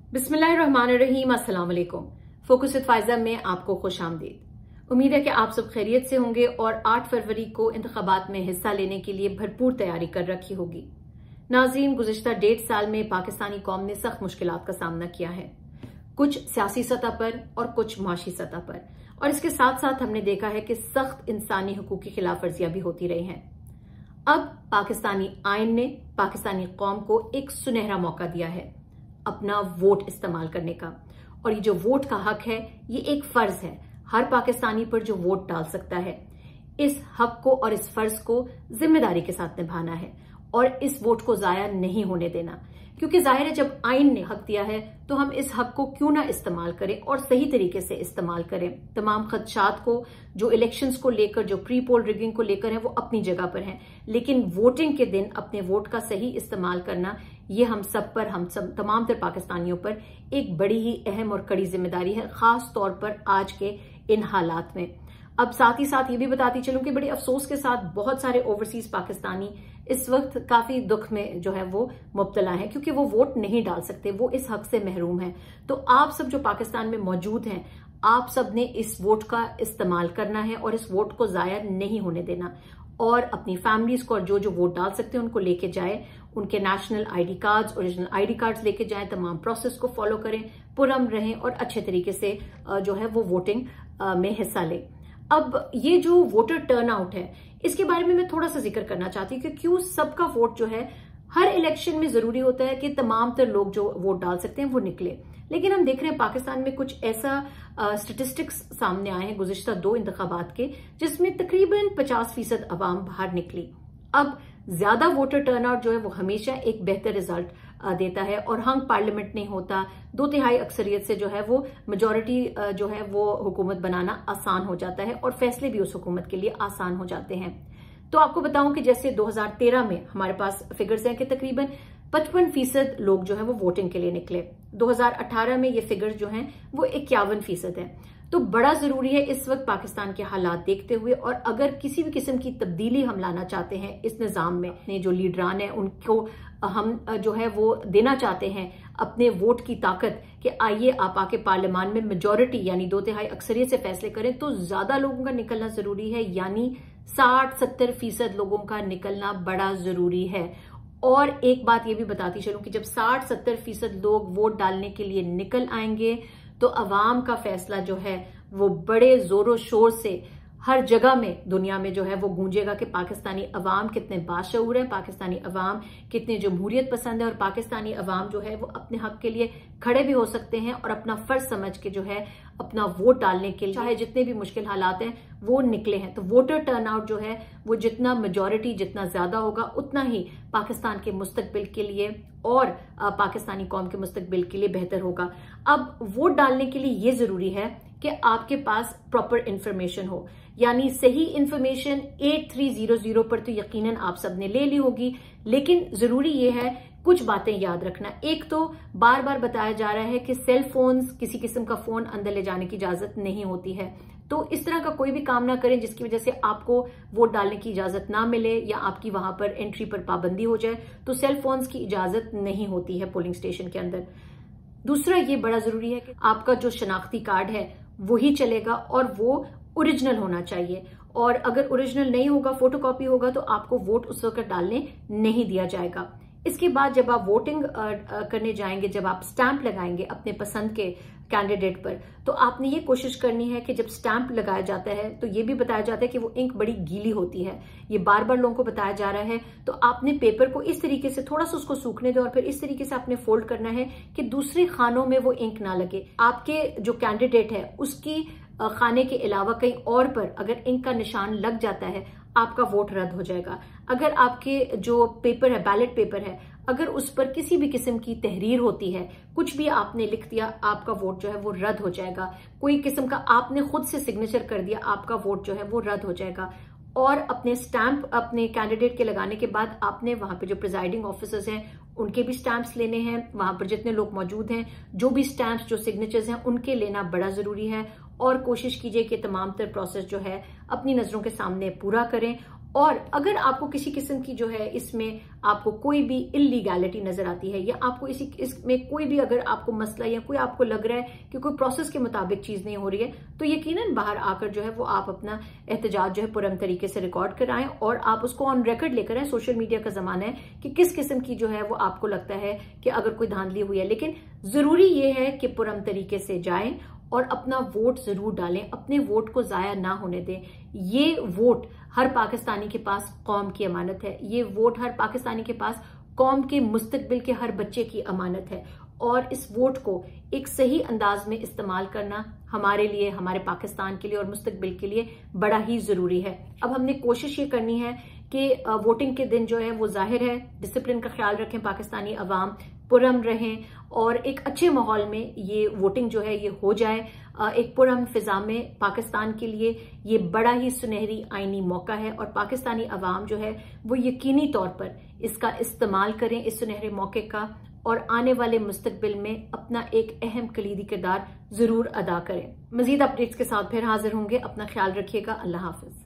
बिस्मिल्लाहिर्रहमानिर्रहीम, अस्सलाम वालेकुम। फोकस विद फायजा में आपको खुश आमदीद। उम्मीद है कि आप सब खैरियत से होंगे और 8 फरवरी को इंतखाबात में हिस्सा लेने के लिए भरपूर तैयारी कर रखी होगी। नाज़रीन, गुज़िश्ता 1.5 साल में पाकिस्तानी कौम ने सख्त मुश्किलात का सामना किया है, कुछ सियासी सतह पर और कुछ माशी सतह पर, और इसके साथ साथ हमने देखा है कि सख्त इंसानी हुकूक की खिलाफ वर्जियां भी होती रही हैं। अब पाकिस्तानी आइन ने पाकिस्तानी कौम को एक सुनहरा मौका दिया है अपना वोट इस्तेमाल करने का, और ये जो वोट का हक है ये एक फर्ज है हर पाकिस्तानी पर जो वोट डाल सकता है। इस हक को और इस फर्ज को जिम्मेदारी के साथ निभाना है और इस वोट को जाया नहीं होने देना, क्योंकि जाहिर है जब आइन ने हक दिया है तो हम इस हक को क्यों ना इस्तेमाल करें और सही तरीके से इस्तेमाल करें। तमाम खदशात को जो इलेक्शंस को लेकर, जो प्री पोल रिगिंग को लेकर है, वो अपनी जगह पर हैं, लेकिन वोटिंग के दिन अपने वोट का सही इस्तेमाल करना ये हम सब पर, हम सब तमाम तर पाकिस्तानियों पर एक बड़ी ही अहम और कड़ी जिम्मेदारी है, खास तौर पर आज के इन हालात में। अब साथ ही साथ ये भी बताती चलूं कि बड़े अफसोस के साथ बहुत सारे ओवरसीज पाकिस्तानी इस वक्त काफी दुख में जो है वो मुब्तला है, क्योंकि वो वोट नहीं डाल सकते, वो इस हक से महरूम है। तो आप सब जो पाकिस्तान में मौजूद हैं, आप सब ने इस वोट का इस्तेमाल करना है और इस वोट को जाया नहीं होने देना, और अपनी फैमिलीज को और जो जो वोट डाल सकते हैं उनको लेके जाए, उनके national ID cards, original ID cards लेके जाएं, तमाम प्रोसेस को फॉलो करें, पुरअमन रहें और अच्छे तरीके से जो है वो वोटिंग में हिस्सा लें। अब ये जो वोटर टर्नआउट है, इसके बारे में मैं थोड़ा सा जिक्र करना चाहती हूँ कि क्यों सबका वोट जो है हर इलेक्शन में जरूरी होता है कि तमाम तर लोग जो वोट डाल सकते हैं वो निकले। लेकिन हम देख रहे हैं पाकिस्तान में कुछ ऐसा स्टेटिस्टिक्स सामने आए हैं गुज़िश्ता 2 इंतखाबात के, जिसमें तकरीबन 50% अवाम बाहर निकली। अब ज्यादा वोटर टर्नआउट जो है वो हमेशा एक बेहतर रिजल्ट देता है, और हंग पार्लियामेंट नहीं होता, 2/3 अक्सरियत से जो है वो मेजॉरिटी जो है वो हुकूमत बनाना आसान हो जाता है और फैसले भी उस हुकूमत के लिए आसान हो जाते हैं। तो आपको बताऊं कि जैसे 2013 में हमारे पास फिगर्स हैं कि तकरीबन 55% लोग जो है वो वोटिंग के लिए निकले। 2018 में ये फिगर्स जो हैं वो 51% है। तो बड़ा जरूरी है इस वक्त पाकिस्तान के हालात देखते हुए, और अगर किसी भी किस्म की तब्दीली हम लाना चाहते हैं इस निजाम में, जो लीडरान है उनको हम जो है वो देना चाहते हैं अपने वोट की ताकत कि आइए आप आके पार्लियामान में मेजॉरिटी यानी 2/3 अक्सरियत से फैसले करें, तो ज्यादा लोगों का निकलना जरूरी है, यानी 60-70% लोगों का निकलना बड़ा जरूरी है। और एक बात ये भी बताती चलूं कि जब 60-70% लोग वोट डालने के लिए निकल आएंगे तो अवाम का फैसला जो है वो बड़े जोरों शोर से हर जगह में दुनिया में जो है वो गूंजेगा कि पाकिस्तानी अवाम कितने बाशऊर है, पाकिस्तानी अवाम कितने जमहूरियत पसंद है, और पाकिस्तानी अवाम जो है वो अपने हक के लिए खड़े भी हो सकते हैं और अपना फर्ज समझ के जो है अपना वोट डालने के लिए चाहे जितने भी मुश्किल हालात हैं वो निकले हैं। तो वोटर टर्नआउट जो है वो जितना मेजॉरिटी जितना ज्यादा होगा उतना ही पाकिस्तान के मुस्तकबिल के लिए और पाकिस्तानी कौम के मुस्तकबिल के लिए बेहतर होगा। अब वोट डालने के लिए ये जरूरी है कि आपके पास प्रॉपर इंफॉर्मेशन हो, यानी सही इंफॉर्मेशन 8300 पर तो यकीनन आप सबने ले ली होगी, लेकिन जरूरी ये है कुछ बातें याद रखना। एक तो बार बार बताया जा रहा है कि सेल फोन्स, किसी किस्म का फोन अंदर ले जाने की इजाजत नहीं होती है, तो इस तरह का कोई भी काम ना करें जिसकी वजह से आपको वोट डालने की इजाजत ना मिले या आपकी वहां पर एंट्री पर पाबंदी हो जाए। तो सेल फोन्स की इजाजत नहीं होती है पोलिंग स्टेशन के अंदर। दूसरा ये बड़ा जरूरी है कि आपका जो शनाख्ती कार्ड है वही चलेगा और वो ओरिजिनल होना चाहिए, और अगर ओरिजिनल नहीं होगा, फोटोकॉपी होगा, तो आपको वोट उस वक्त डालने नहीं दिया जाएगा। इसके बाद जब आप वोटिंग करने जाएंगे, जब आप स्टैंप लगाएंगे अपने पसंद के कैंडिडेट पर, तो आपने ये कोशिश करनी है कि जब स्टैंप लगाया जाता है तो ये भी बताया जाता है कि वो इंक बड़ी गीली होती है, ये बार बार लोगों को बताया जा रहा है। तो आपने पेपर को इस तरीके से थोड़ा सा उसको सूखने दो और फिर इस तरीके से आपने फोल्ड करना है कि दूसरे खानों में वो इंक ना लगे। आपके जो कैंडिडेट है उसकी खाने के अलावा कहीं और पर अगर इंक का निशान लग जाता है आपका वोट रद्द हो जाएगा। अगर आपके जो पेपर है, बैलेट पेपर है, अगर उस पर किसी भी किस्म की तहरीर होती है, कुछ भी आपने लिख दिया, आपका वोट जो है वो रद्द हो जाएगा। कोई किस्म का आपने खुद से सिग्नेचर कर दिया, आपका वोट जो है वो रद्द हो जाएगा। और अपने स्टैंप अपने कैंडिडेट के लगाने के बाद आपने वहां पे जो प्रिजाइडिंग ऑफिसर्स हैं उनके भी स्टैंप्स लेने हैं, वहां पर जितने लोग मौजूद हैं जो भी स्टैंप्स जो सिग्नेचर्स हैं उनके लेना बड़ा जरूरी है। और कोशिश कीजिए कि तमाम तर प्रोसेस जो है अपनी नजरों के सामने पूरा करें और अगर आपको किसी किस्म की जो है इसमें आपको कोई भी इलीगैलिटी नजर आती है, या आपको इसमें कोई भी अगर आपको मसला या कोई आपको लग रहा है कि कोई प्रोसेस के मुताबिक चीज नहीं हो रही है, तो यकीनन बाहर आकर जो है वो आप अपना एहतजाज जो है पुरअमन तरीके से रिकॉर्ड कराएं और आप उसको ऑन रिकॉर्ड लेकर आए। सोशल मीडिया का जमाना है कि किस किस्म की जो है वो आपको लगता है कि अगर कोई धांधली हुई है, लेकिन जरूरी ये है कि पुरअमन तरीके से जाएं और अपना वोट जरूर डालें, अपने वोट को जाया ना होने दें। ये वोट हर पाकिस्तानी के पास कौम की अमानत है, ये वोट हर पाकिस्तानी के पास कौम के मुस्तकबिल के हर बच्चे की अमानत है, और इस वोट को एक सही अंदाज में इस्तेमाल करना हमारे लिए, हमारे पाकिस्तान के लिए और मुस्तकबिल के लिए बड़ा ही जरूरी है। अब हमने कोशिश ये करनी है कि वोटिंग के दिन जो है वो जाहिर है डिसिप्लिन का ख्याल रखें, पाकिस्तानी अवाम पुरअमन रहें और एक अच्छे माहौल में ये वोटिंग जो है ये हो जाए। एक पुरअमन फिजा में पाकिस्तान के लिए ये बड़ा ही सुनहरी आईनी मौका है, और पाकिस्तानी अवाम जो है वो यकीनी तौर पर इसका इस्तेमाल करें, इस सुनहरे मौके का, और आने वाले मुस्तकबिल में अपना एक अहम कलीदी किरदार जरूर अदा करें। मजीद अपडेट्स के साथ फिर हाजिर होंगे। अपना ख्याल रखिएगा। अल्लाह हाफिज।